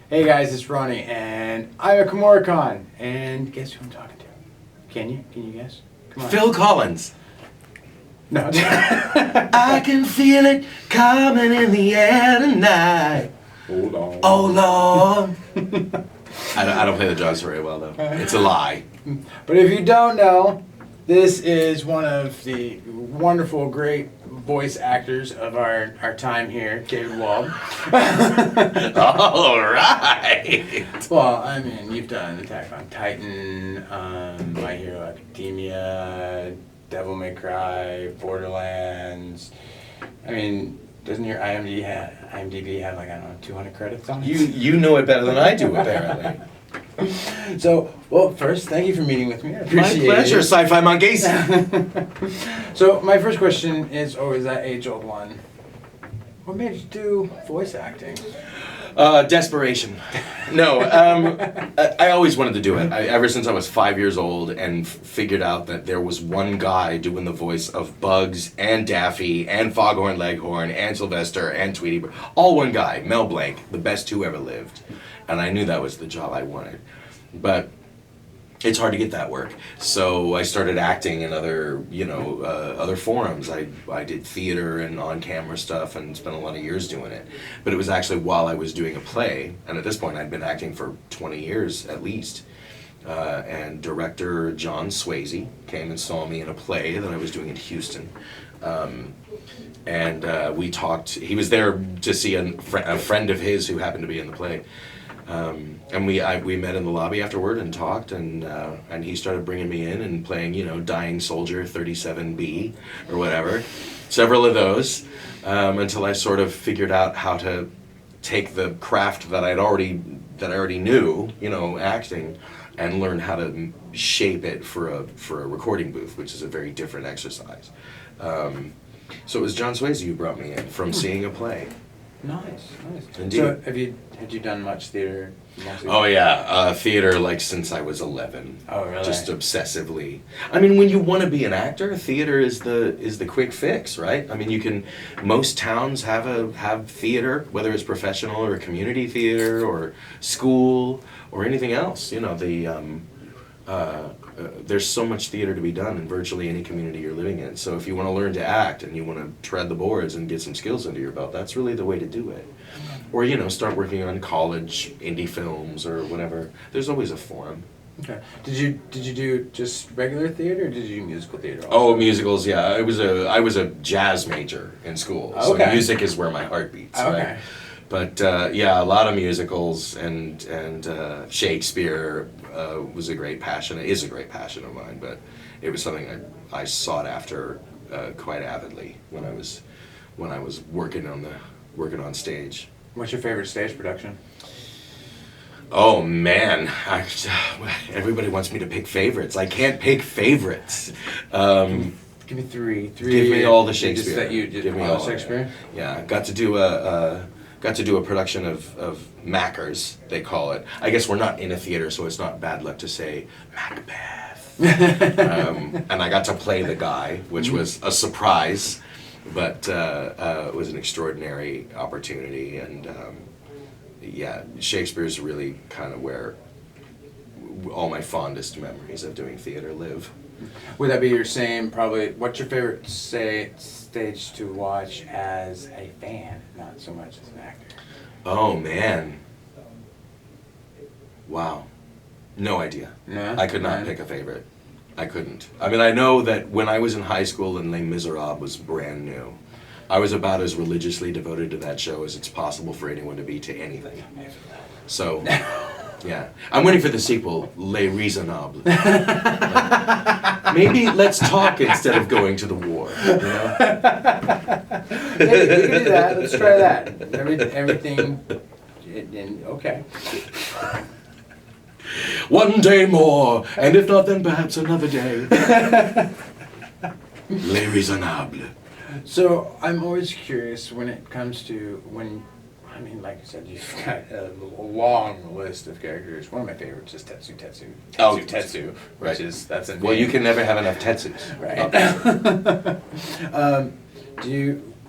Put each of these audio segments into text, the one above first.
Hey guys, it's Ronnie, and I'm a Kumoricon, and guess who I'm talking to? Can you guess? Come on. Phil Collins. No. I can feel it coming in the air tonight. Hold on. Oh Lord. I don't play the drums very well though. It's a lie. But if you don't know, this is one of the wonderful, great voice actors of our time here, David Wald. All right. Well, I mean, you've done Attack on Titan, My Hero Academia, Devil May Cry, Borderlands. I mean, doesn't your IMDb have like, I don't know, 200 credits on it? You know it better than I do, apparently. So, well, first, thank you for meeting with me. I appreciate My pleasure, it. sci-fi monkeys. So, my first question is always that age-old one. What made you do voice acting? Desperation. No, I always wanted to do it. Ever since I was 5 years old and figured out that there was one guy doing the voice of Bugs and Daffy and Foghorn Leghorn and Sylvester and Tweety Bird. All one guy, Mel Blanc, the best who ever lived. And I knew that was the job I wanted. But it's hard to get that work. So I started acting in other forums. I did theater and on-camera stuff and spent a lot of years doing it. But it was actually while I was doing a play, and at this point I'd been acting for 20 years at least. And director John Swayze came and saw me in a play that I was doing in Houston. We talked. He was there to see a friend of his who happened to be in the play. And we met in the lobby afterward and talked, and he started bringing me in and playing, Dying Soldier 37B or whatever, several of those, until I sort of figured out how to take the craft that I already knew, acting, and learn how to shape it for a recording booth, which is a very different exercise. So it was John Swayze who brought me in from seeing a play. Nice. Indeed. So, had you done much theater? Oh yeah, theater like since I was 11. Oh really? Just obsessively. I mean, when you want to be an actor, theater is the quick fix, right? I mean, most towns have theater, whether it's professional or community theater or school or anything else. There's so much theater to be done in virtually any community you're living in. So if you want to learn to act and you want to tread the boards and get some skills under your belt, that's really the way to do it. Or, start working on college indie films or whatever. There's always a forum. Okay. Did you do just regular theater, or did you do musical theater also? Oh, musicals, yeah. I was a jazz major in school. Okay. So music is where my heart beats. Okay. Right? But yeah, a lot of musicals and Shakespeare was a great passion. It is a great passion of mine, but it was something I sought after quite avidly when I was working on stage. What's your favorite stage production? Oh man, everybody wants me to pick favorites. I can't pick favorites. Give me three. Give me all the Shakespeare. That you did. Give me all all Shakespeare. Yeah, got to do a production of Mackers, they call it. I guess we're not in a theater, so it's not bad luck to say Macbeth. And I got to play the guy, which was a surprise, but it was an extraordinary opportunity. And yeah, Shakespeare's really kind of where all my fondest memories of doing theater live. Would that be your same, probably, what's your favorite, stage to watch as a fan, not so much as an actor? Oh, man. Wow. No idea. No? I could not pick a favorite. I couldn't. I mean, I know that when I was in high school and Les Miserables was brand new, I was about as religiously devoted to that show as it's possible for anyone to be to anything. So... yeah, I'm waiting for the sequel, Les Raisonnables. Maybe let's talk instead of going to the war. Hey, we can do that. Let's try that. Everything. Okay. One day more, and if not, then perhaps another day. Les Raisonnables. So I'm always curious when it comes to like you said, you've got a long list of characters. One of my favorites is Tetsutetsu. Tetsutetsu, right. That's a name. Well, you can never have enough Tetsus. Right.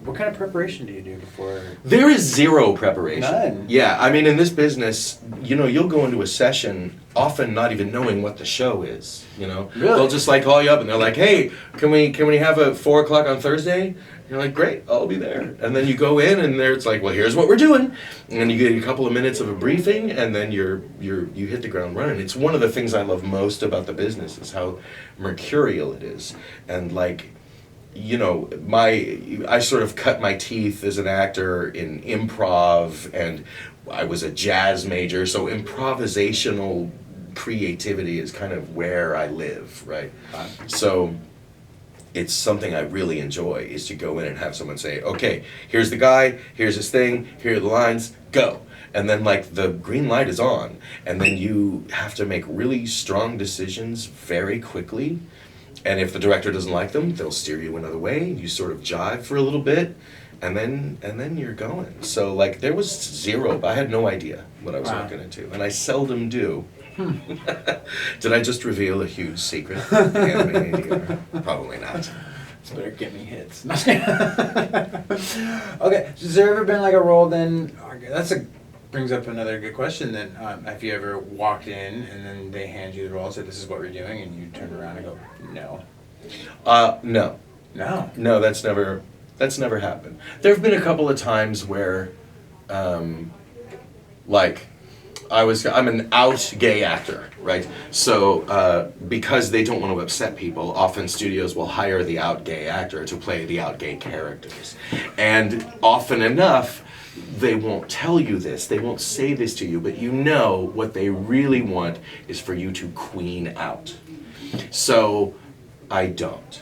What kind of preparation do you do before? There is zero preparation. None. Yeah, I mean, in this business, you'll go into a session often not even knowing what the show is. Really? They'll just like call you up and they're like, "Hey, can we have a 4 o'clock on Thursday?" And you're like, "Great, I'll be there." And then you go in and it's like, "Well, here's what we're doing," and then you get a couple of minutes of a briefing, and then you hit the ground running. It's one of the things I love most about the business is how mercurial it is, and like. I sort of cut my teeth as an actor in improv, and I was a jazz major, so improvisational creativity is kind of where I live, right? So it's something I really enjoy, is to go in and have someone say, "Okay, here's the guy, here's his thing, here are the lines, go." And then like the green light is on, and then you have to make really strong decisions very quickly. And if the director doesn't like them, they'll steer you another way. You sort of jive for a little bit, and then you're going. So like there was zero. I had no idea what I was walking into, and I seldom do. Did I just reveal a huge secret? Probably not. It's better get me hits. Okay, so has there ever been like a role then? Brings up another good question then. Have you ever walked in and then they hand you the role and said, "This is what we're doing," and you turn around and go, "No"? No. No. No, that's never happened. There have been a couple of times where, like, I'm an out gay actor, right? So because they don't want to upset people, often studios will hire the out gay actor to play the out gay characters, and often enough. They won't tell you this, they won't say this to you, but what they really want is for you to queen out. So I don't.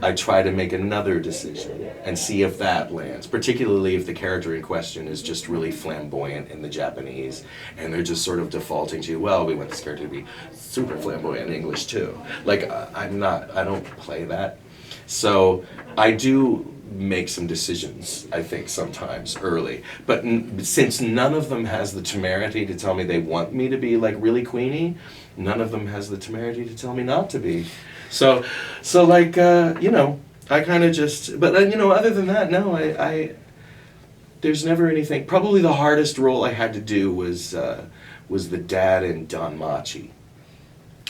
I try to make another decision and see if that lands, particularly if the character in question is just really flamboyant in the Japanese, and they're just sort of defaulting to, well, we want this character to be super flamboyant in English too. Like, I don't play that. So I do make some decisions, I think, sometimes early. But since none of them has the temerity to tell me they want me to be like really queenie, none of them has the temerity to tell me not to be. So like, I kind of just, but other than that, no, I there's never anything. Probably the hardest role I had to do was the dad in Danmachi,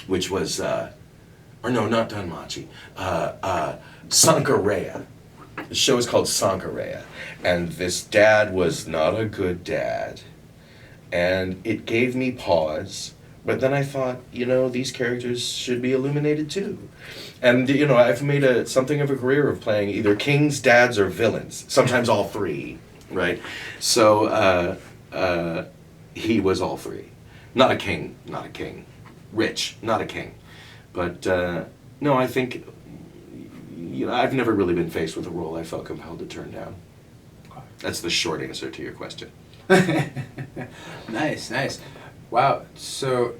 which was, or no, not Danmachi, Sankareya. The show is called Sankareya, and this dad was not a good dad, and it gave me pause. But then I thought, these characters should be illuminated too. And, I've made something of a career of playing either kings, dads, or villains. Sometimes all three, right? So he was all three. Not a king. Rich, not a king. But, no, I think, I've never really been faced with a role I felt compelled to turn down. That's the short answer to your question. Nice. Wow, so,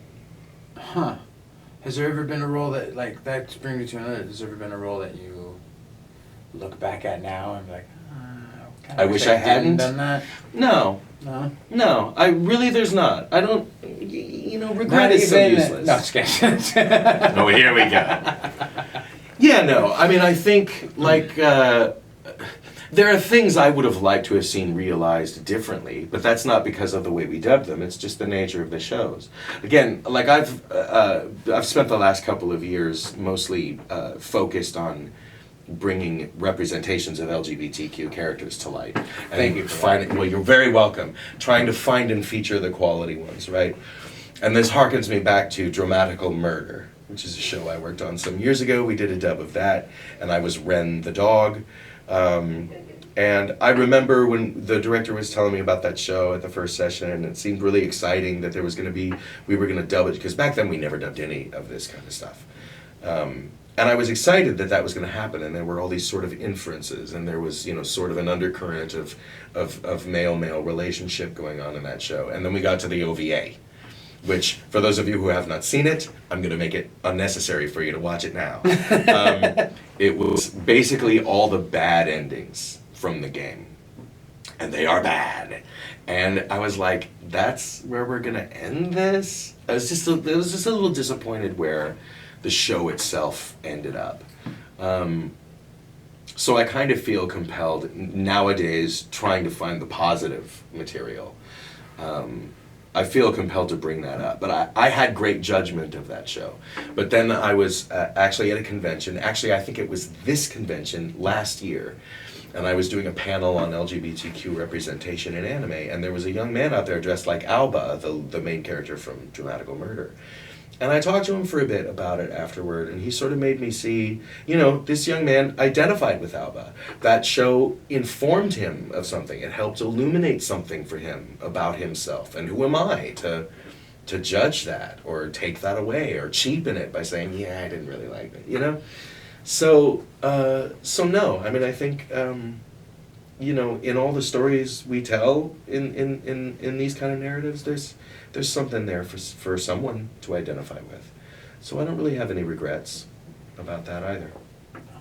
has there ever been a role that, like, that brings me to another, has there ever been a role that you look back at now and be like, I wish I hadn't done that? No, there's not. I don't, regret is so useless. No, just kidding. Oh, here we go. Yeah, no, I mean, I think, like, there are things I would have liked to have seen realized differently, but that's not because of the way we dubbed them. It's just the nature of the shows. Again, like I've spent the last couple of years mostly focused on bringing representations of LGBTQ characters to light. Thank you for that. Well, you're very welcome. Trying to find and feature the quality ones, right? And this harkens me back to Dramatical Murder, which is a show I worked on some years ago. We did a dub of that, and I was Ren the dog. And I remember when the director was telling me about that show at the first session, and it seemed really exciting that we were going to dub it, because back then we never dubbed any of this kind of stuff. And I was excited that was going to happen, and there were all these sort of inferences, and there was, sort of an undercurrent of male-male relationship going on in that show. And then we got to the OVA, which, for those of you who have not seen it, I'm going to make it unnecessary for you to watch it now. It was basically all the bad endings from the game. And they are bad. And I was like, that's where we're going to end this? I was just a little disappointed where the show itself ended up. So I kind of feel compelled nowadays, trying to find the positive material. I feel compelled to bring that up. But I had great judgment of that show. But then I was actually at a convention. Actually, I think it was this convention last year. And I was doing a panel on LGBTQ representation in anime. And there was a young man out there dressed like Alba, the main character from Dramatical Murder. And I talked to him for a bit about it afterward, and he sort of made me see, you know, this young man identified with Alba. That show informed him of something. It helped illuminate something for him about himself. And who am I to judge that or take that away or cheapen it by saying, yeah, I didn't really like it, you know? So no, I mean, I think, you know, in all the stories we tell in these kind of narratives, there's something there for someone to identify with. So I don't really have any regrets about that either.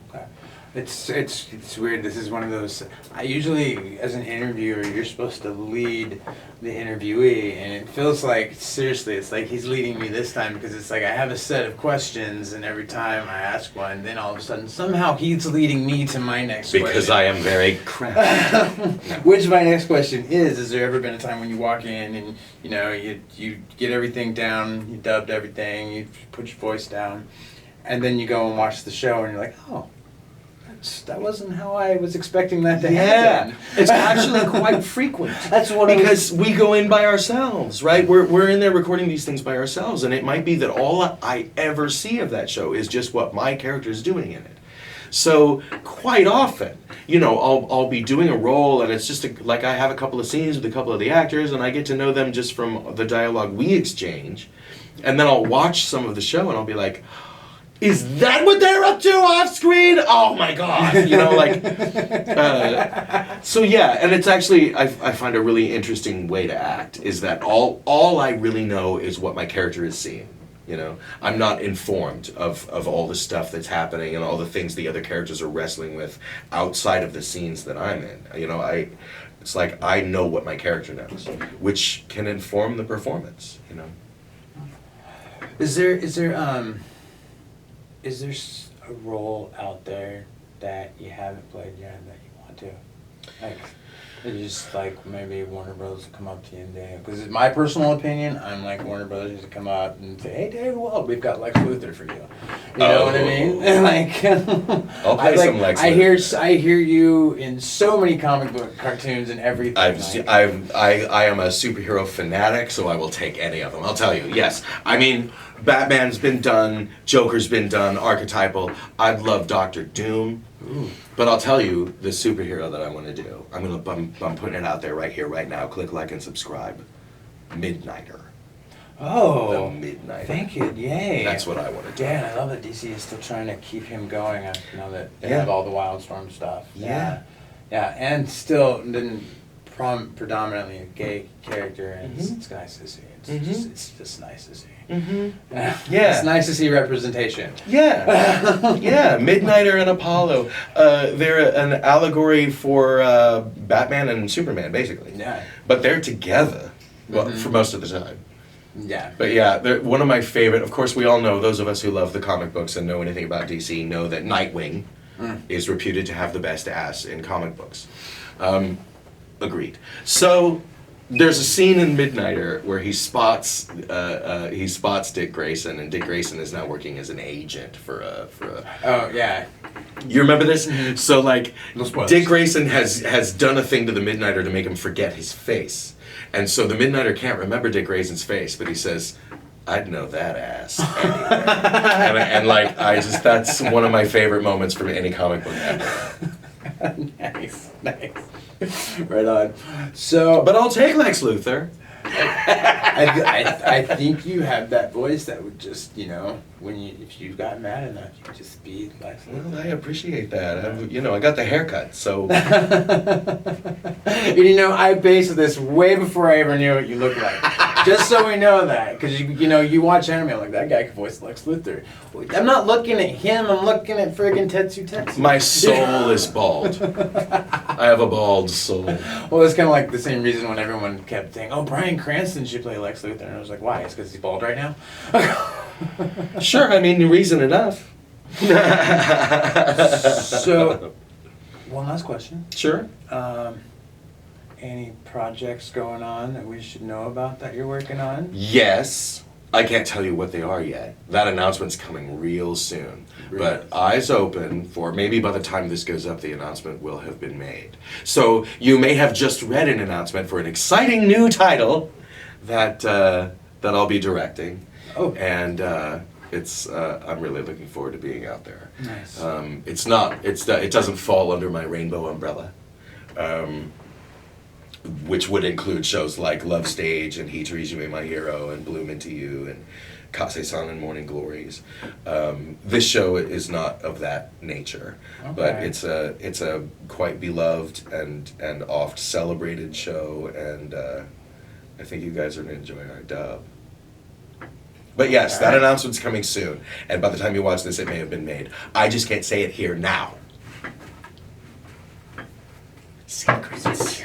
Okay. It's weird. This is one of those. I usually, as an interviewer, you're supposed to lead the interviewee, and it feels like, seriously, it's like he's leading me this time, because it's like I have a set of questions, and every time I ask one, then all of a sudden somehow he's leading me to my next question. Because I am very crafty. Which my next question is: has there ever been a time when you walk in and you know you get everything down, you dubbed everything, you put your voice down, and then you go and watch the show, and you're like, oh. That wasn't how I was expecting that to happen. It's actually quite frequent. That's what because we go in by ourselves, right? We're in there recording these things by ourselves, and it might be that all I ever see of that show is just what my character is doing in it. So quite often, you know, I'll be doing a role, and it's just like I have a couple of scenes with a couple of the actors, and I get to know them just from the dialogue we exchange, and then I'll watch some of the show, and I'll be like, is that what they're up to off screen? Oh my God, you know, like, so yeah, and it's actually, I find a really interesting way to act, is that all I really know is what my character is seeing, you know? I'm not informed of all the stuff that's happening and all the things the other characters are wrestling with outside of the scenes that I'm in, you know? It's like I know what my character knows, which can inform the performance, you know? Is there a role out there that you haven't played yet that you want to? Like, it's just like maybe Warner Brothers will come up to you and say, because in my personal opinion, I'm like Warner Brothers needs to come up and say, hey, David Wald, we've got Lex Luthor for you. You know what I mean? Like, I'll play some Lex Luthor. I hear you in so many comic book cartoons and everything. I am a superhero fanatic, so I will take any of them. I'll tell you, yes. I mean, Batman's been done, Joker's been done, archetypal. I'd love Doctor Doom. Ooh. But I'll tell you the superhero that I want to do. I'm putting it out there right here, right now. Click like and subscribe. Midnighter. Oh. The Midnighter. Thank you. Yay. That's what I want to do. Yeah, and I love that DC is still trying to keep him going. I know that they have all the Wildstorm stuff. Yeah. Yeah, and still didn't predominantly a gay character, and it's nice to see. It's just nice to see. Yeah. It's nice to see representation. Yeah. Yeah, Midnighter and Apollo. They're an allegory for Batman and Superman, basically. Yeah. But they're together, well, for most of the time. Yeah. But yeah, they're one of my favorite. Of course, we all know, those of us who love the comic books and know anything about DC know that Nightwing is reputed to have the best ass in comic books. Agreed. So there's a scene in Midnighter where he spots Dick Grayson, and Dick Grayson is now working as an agent for a. Oh yeah. You remember this? So like, No spoilers. Dick Grayson has done a thing to the Midnighter to make him forget his face, and so the Midnighter can't remember Dick Grayson's face, but he says, I'd know that ass anywhere. and like, that's one of my favorite moments from any comic book ever. Nice. Right on. So, but I'll take Lex Luthor. I think you have that voice that would just, you know, if you got mad enough, you could just be Lex Luthor. Well, I appreciate that. I got the haircut, so. You know, I based this way before I ever knew what you looked like. Just so we know that, because you watch anime, like, that guy could voice Lex Luthor. I'm not looking at him, I'm looking at friggin' Tetsutetsu. My soul is bald. I have a bald soul. Well, it's kind of like the same reason when everyone kept saying, oh, Bryan Cranston should play Lex Luthor. And I was like, why? It's because he's bald right now? Sure, I mean, reason enough. So, one last question. Sure. Any projects going on that we should know about that you're working on? Yes. I can't tell you what they are yet. That announcement's coming real soon. But eyes open for maybe by the time this goes up, the announcement will have been made. So you may have just read an announcement for an exciting new title that that I'll be directing. Oh. And it's I'm really looking forward to being out there. Nice. It doesn't fall under my rainbow umbrella. Which would include shows like Love Stage and Hitarizume My Hero and Bloom Into You and Katze-san and Morning Glories. This show is not of that nature, but it's a quite beloved and oft celebrated show, and I think you guys are gonna enjoy our dub. But yes, that announcement's coming soon, and by the time you watch this, it may have been made. I just can't say it here now. Secrets.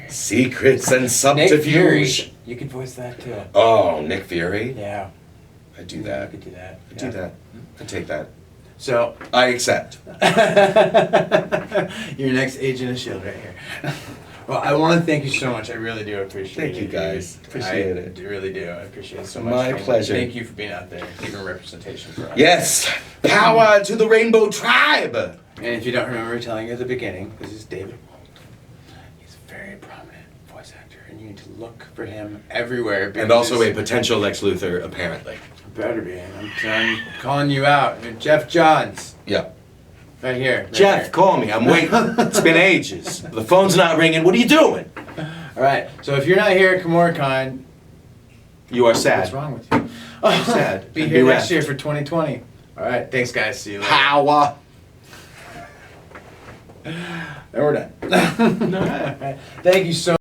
Secrets and subterfuge. Nick Fury. You could voice that too. Oh, Nick Fury? Yeah. I'd do that. You could do that. I'd do that. I'd take that. So. I accept. Your next agent of S.H.I.E.L.D. right here. Well, I want to thank you so much. I really do appreciate it. Thank you guys. Appreciate it. I really do. I appreciate it so much. My pleasure. Thank you for being out there, giving representation for us. Yes! Power to the Rainbow Tribe! And if you don't remember telling you at the beginning, this is David Wald. He's a very prominent voice actor, and you need to look for him everywhere. And also a potential Lex Luthor, apparently. Better be. I'm calling you out. Jeff Johns. Yeah. Right here. Right Jeff, here. call me. I'm waiting. It's been ages. The phone's not ringing. What are you doing? All right. So if you're not here at Kumoricon, you are sad. what's wrong with you? I'm sad. Be here next year for 2020. All right. Thanks, guys. See you later. Power. And we're done. All right. Thank you so much.